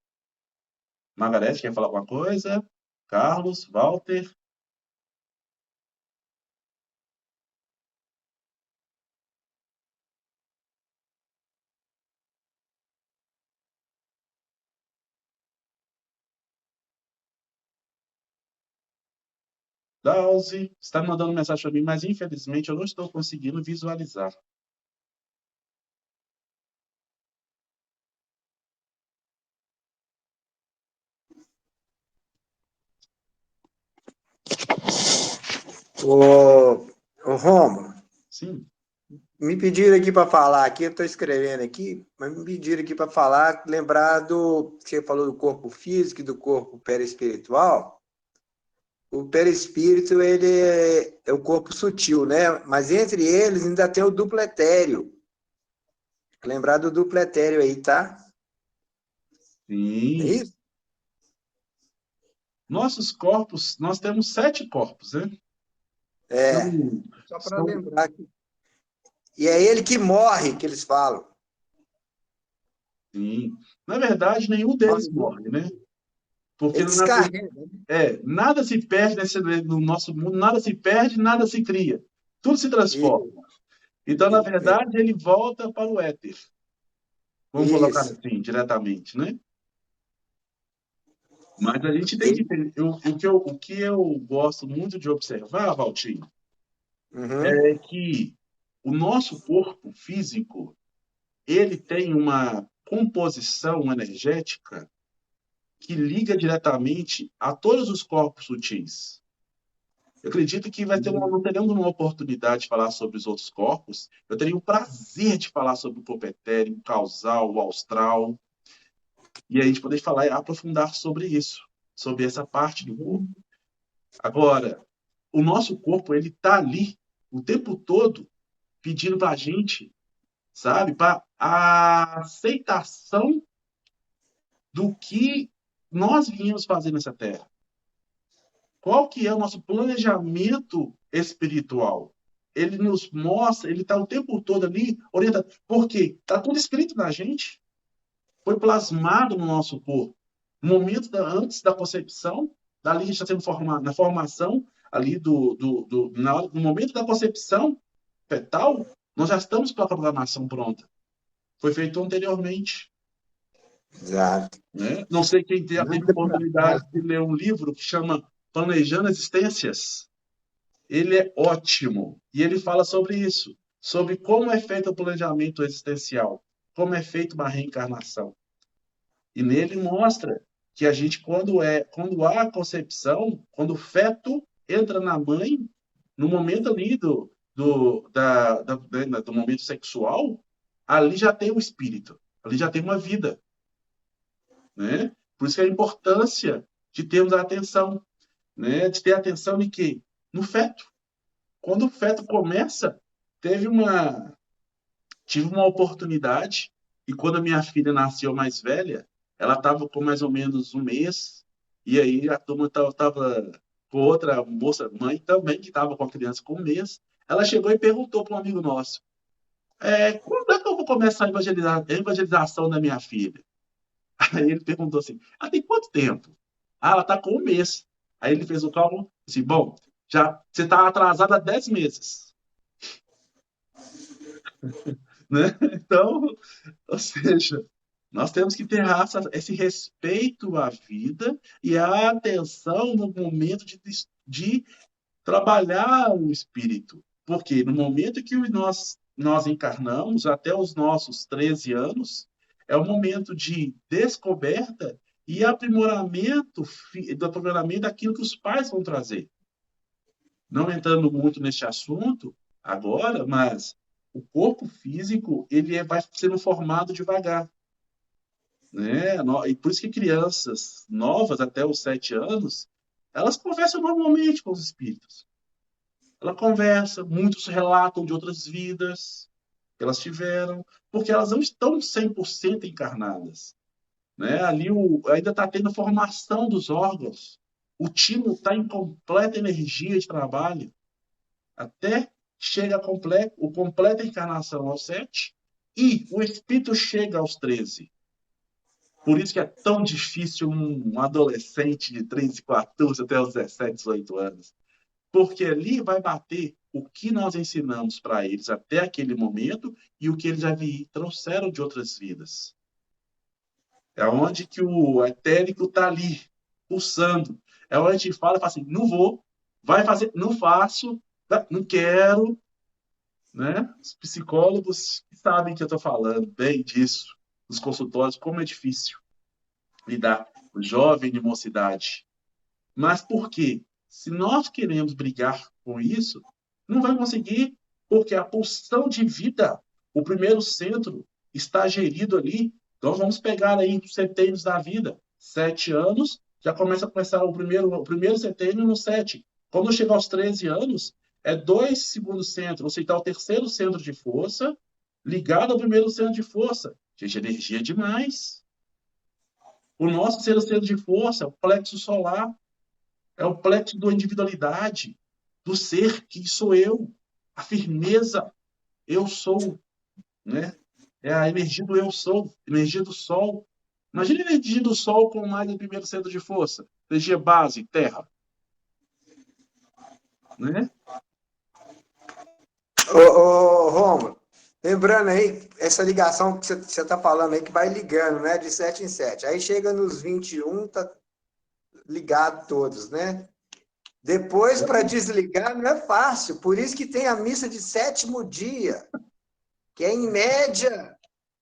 Margarete, quer falar alguma coisa? Carlos, Walter? Dalzi, está mandando mensagem para mim, mas infelizmente eu não estou conseguindo visualizar. Ô Rômulo, Sim. me pediram aqui para falar, aqui eu estou escrevendo aqui, mas me pediram aqui para falar, lembrar do que você falou do corpo físico e do corpo perispiritual. O perispírito, ele é o corpo sutil, né? Mas entre eles ainda tem o duplo etéreo. Lembrar do duplo etéreo aí, tá? Sim. É isso? Nossos corpos, nós temos 7 corpos, né? Só para lembrar. E é ele que morre, que eles falam. Sim. Na verdade, nenhum deles morre, né? Porque Ele descarrega. nada se perde no nosso mundo, nada se perde, nada se cria. Tudo se transforma. Então, na verdade, ele volta para o éter. Vamos colocar assim, diretamente, né? Mas a gente tem que entender. O que eu gosto muito de observar, Valtinho, é que o nosso corpo físico, ele tem uma composição energética que liga diretamente a todos os corpos sutis. Eu acredito que não teremos uma oportunidade de falar sobre os outros corpos. Eu teria o prazer de falar sobre o corpo etéreo, o causal, o astral, e a gente poder falar e aprofundar sobre isso, sobre essa parte do corpo. Agora, o nosso corpo, ele está ali o tempo todo pedindo para a gente, sabe, para a aceitação do que nós viemos fazer nessa Terra. Qual que é o nosso planejamento espiritual? Ele nos mostra, ele está o tempo todo ali orientado. Por quê? Está tudo escrito na gente. Foi plasmado no nosso corpo. No momento antes da concepção, dali está sendo formado, na formação, ali no momento da concepção fetal, nós já estamos com a programação pronta. Foi feito anteriormente. Exato. Né? Não sei quem já teve a oportunidade de ler um livro que chama Planejando Existências. Ele é ótimo. E ele fala sobre isso. Sobre como é feito o planejamento existencial. Como é feita uma reencarnação. E nele mostra que a gente, quando há a concepção, quando o feto entra na mãe, no momento ali do momento sexual, ali já tem o espírito, ali já tem uma vida. Né? Por isso que a importância de termos a atenção, né? De ter atenção em quê? No feto. Quando o feto começa, tive uma oportunidade, e quando a minha filha nasceu mais velha, ela estava com mais ou menos um mês, e aí a turma estava com outra moça, mãe também, que estava com a criança com um mês. Ela chegou e perguntou para um amigo nosso, quando é que eu vou começar a evangelização da minha filha? Aí ele perguntou assim, tem quanto tempo? Ela está com um mês. Aí ele fez o cálculo, assim, bom, você está atrasada há 10 meses. Né? Então, ou seja, nós temos que ter esse respeito à vida e a atenção no momento de trabalhar o espírito. Porque no momento que nós encarnamos, até os nossos 13 anos, é o momento de descoberta e aprimoramento daquilo que os pais vão trazer. Não entrando muito neste assunto agora, mas o corpo físico ele vai sendo formado devagar. Né? E por isso que crianças novas, até os 7 anos, elas conversam normalmente com os espíritos. Ela conversa, muitos relatam de outras vidas que elas tiveram, porque elas não estão 100% encarnadas. Né? Ali ainda está tendo formação dos órgãos. O timo está em completa energia de trabalho. Até chega completa encarnação aos 7 e o espírito chega aos 13. Por isso que é tão difícil um adolescente de 13, 14 até os 17, 18 anos. Porque ali vai bater o que nós ensinamos para eles até aquele momento e o que eles já trouxeram de outras vidas. É onde que o etérico está ali, pulsando. É onde a gente fala assim, não vou, vai fazer, não faço, não quero. Né? Os psicólogos sabem que eu estou falando bem disso, nos consultórios, como é difícil lidar com jovem de mocidade. Mas por quê? Se nós queremos brigar com isso, não vai conseguir, porque a pulsão de vida, o primeiro centro, está gerido ali. Nós vamos pegar aí os setênios da vida. 7 anos, já começa o primeiro setênio no 7. Quando chegar aos 13 anos, é 2 segundos centros, ou seja, está o terceiro centro de força ligado ao primeiro centro de força. Gente, energia é demais. O nosso terceiro centro de força é o plexo solar. É o plexo da individualidade, do ser, que sou eu. A firmeza, eu sou. Né? É a energia do eu sou, energia do sol. Imagina a energia do sol com mais o primeiro centro de força. Energia base, terra. Né? Ô, Romulo, lembrando aí, essa ligação que você está falando aí, que vai ligando, né? De 7 em 7. Aí chega nos 21, tá ligado todos, né? Depois, para desligar, não é fácil. Por isso que tem a missa de 7º dia, que é, em média,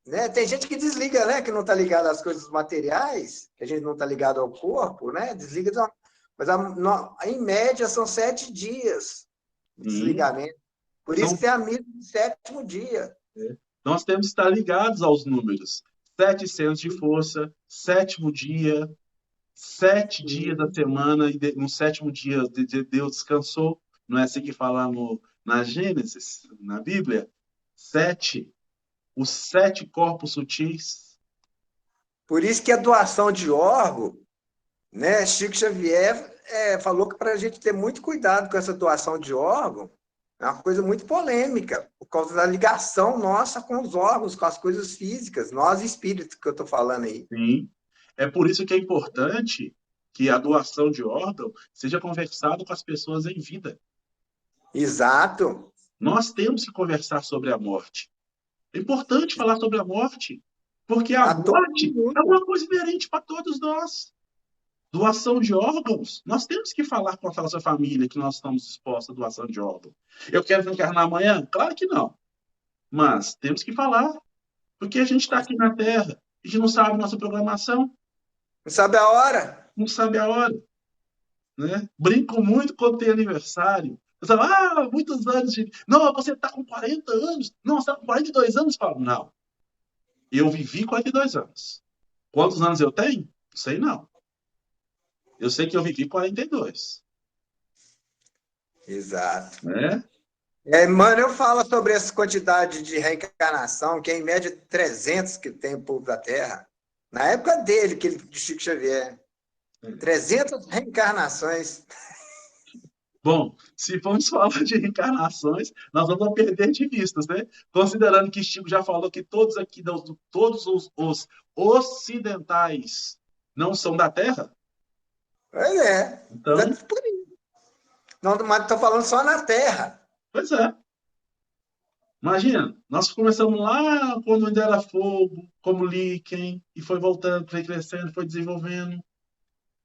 né? Tem gente que desliga, né? Que não está ligado às coisas materiais, que a gente não está ligado ao corpo, né? Desliga. Mas, em média, são 7 dias de desligamento. Por isso que tem a missa do 7º dia. Nós temos que estar ligados aos números. 700 de força, 7º dia, 7 dias da semana, e no 7º dia Deus descansou. Não é assim que fala na Gênesis, na Bíblia? 7, os 7 corpos sutis. Por isso que a doação de órgão, né? Chico Xavier falou que para a gente ter muito cuidado com essa doação de órgão, é uma coisa muito polêmica, por causa da ligação nossa com os órgãos, com as coisas físicas, nós espíritos que eu estou falando aí. Sim. É por isso que é importante que a doação de órgão seja conversado com as pessoas em vida. Exato. Nós temos que conversar sobre a morte. É importante falar sobre a morte, porque a morte é uma coisa inerente para todos nós. Doação de órgãos, nós temos que falar com a nossa família que nós estamos dispostos à doação de órgãos. Eu quero encarnar amanhã? Claro que não. Mas temos que falar, porque a gente está aqui na Terra, a gente não sabe nossa programação. Não sabe a hora. Não sabe a hora. Né? Brinco muito quando tem aniversário. Eu falo, muitos anos de... Não, você está com 40 anos. Não, você está com 42 anos. Eu falo, não. Eu vivi 42 anos. Quantos anos eu tenho? Não sei, não. Eu sei que eu vivi 42. Exato. Né? Mano, eu falo sobre essa quantidade de reencarnação, que é em média 300 que tem o povo da Terra. Na época dele, de Chico Xavier. 300 reencarnações. Bom, se formos falar de reencarnações, nós vamos perder de vistas, né? Considerando que Chico já falou que todos aqui, todos os ocidentais não são da Terra. Pois é. Então, não, mas estou falando só na Terra. Pois é. Imagina, nós começamos lá quando ainda era fogo, como líquen, e foi voltando, foi crescendo, foi desenvolvendo.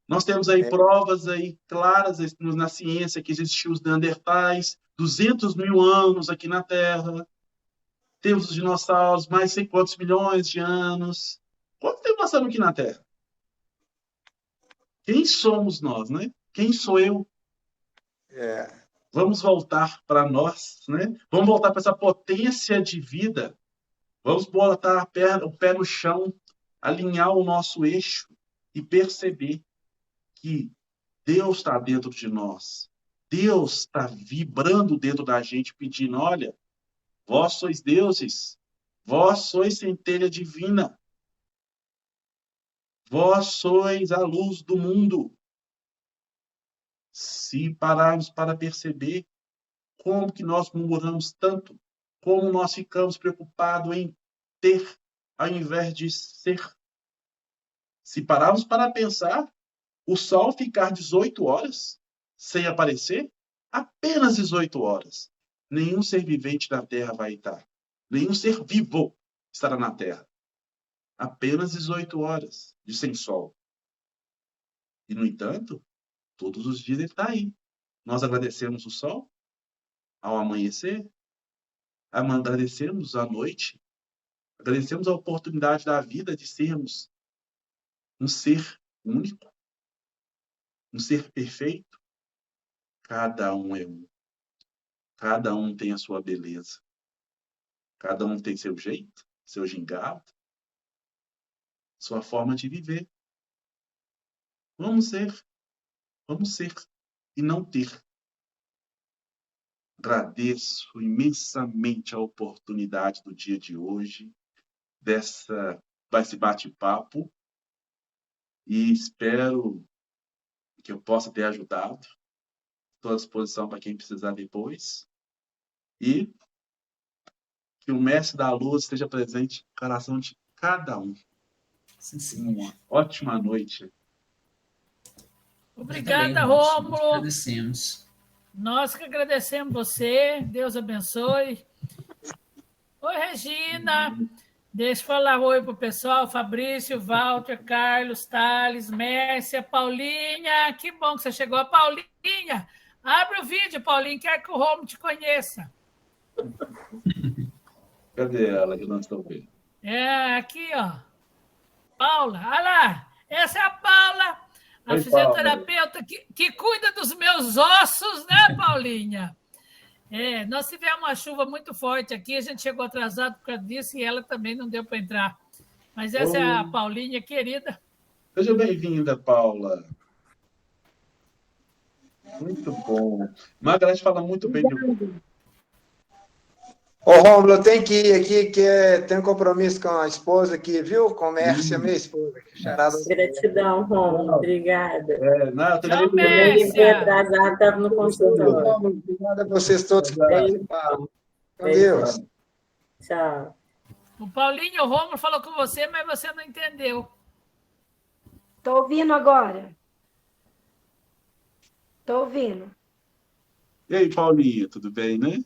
Nós temos aí provas aí claras na ciência que existiu os neandertais, 200 mil anos aqui na Terra. Temos os dinossauros, mais de sei quantos milhões de anos. Quanto tempo nós estamos aqui na Terra? Quem somos nós, né? Quem sou eu? Vamos voltar para nós, né? Vamos voltar para essa potência de vida. Vamos botar o pé no chão, alinhar o nosso eixo e perceber que Deus está dentro de nós. Deus está vibrando dentro da gente, pedindo, olha, vós sois deuses, vós sois centelha divina, vós sois a luz do mundo. Se pararmos para perceber como que nós murmuramos tanto, como nós ficamos preocupados em ter, ao invés de ser. Se pararmos para pensar, o sol ficar 18 horas sem aparecer, apenas 18 horas. Nenhum ser vivente na Terra vai estar. Nenhum ser vivo estará na Terra. Apenas 18 horas de sem sol. E, no entanto, todos os dias ele está aí. Nós agradecemos o sol ao amanhecer, agradecemos a noite, agradecemos a oportunidade da vida de sermos um ser único, um ser perfeito. Cada um é um. Cada um tem a sua beleza. Cada um tem seu jeito, seu gingado, sua forma de viver. Vamos ser e não ter. Agradeço imensamente a oportunidade do dia de hoje, desse bate-papo, e espero que eu possa ter ajudado. Estou à disposição para quem precisar depois. E que o Mestre da Luz esteja presente no coração de cada um. Sim. Uma ótima noite. Obrigada, Rômulo. Nós agradecemos. Nós que agradecemos você. Deus abençoe. Oi, Regina. Deixa eu falar oi para o pessoal. Fabrício, Walter, Carlos, Thales, Mércia, Paulinha. Que bom que você chegou. Paulinha, abre o vídeo, Paulinha. Quero que o Rômulo te conheça. Cadê ela que nós estamos vendo? É, aqui, ó. Paula, olha lá. Essa é a Paula, a Oi, fisioterapeuta que cuida dos meus ossos, né, Paulinha? É, nós tivemos uma chuva muito forte aqui, a gente chegou atrasado por causa disso e ela também não deu para entrar. Mas essa é a Paulinha, querida. Seja bem-vinda, Paula. Muito bom. Margareth fala muito bem de você. Ô, Rômulo, eu tenho que ir aqui, que tem um compromisso com a esposa aqui, viu? Comércio, minha esposa. Charada. Gratidão, Romulo. Obrigada. Não, eu Tchau, também Eu fui atrasada, estava no consultório. Obrigado a vocês todos que Beijo, participaram. Com Beijo. Deus. Tchau. O Paulinho, o Romulo falou com você, mas você não entendeu. Estou ouvindo agora. Estou ouvindo. E aí, Paulinha, tudo bem, né?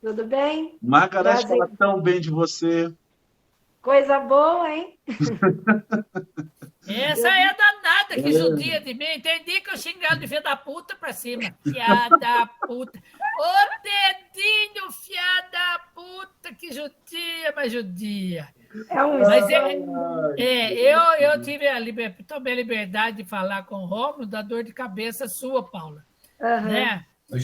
Tudo bem? Margareth Prazer. fala tão bem de você. Coisa boa, hein? Essa é a danada que judia de mim. Entendi que eu xingava de filha da puta pra cima. Filha da puta. Ô, dedinho, filha da puta, que judia, mas judia. É um Mas sonho. eu tomei a liberdade de falar com o Romulo da dor de cabeça sua, Paula. Aham. Né?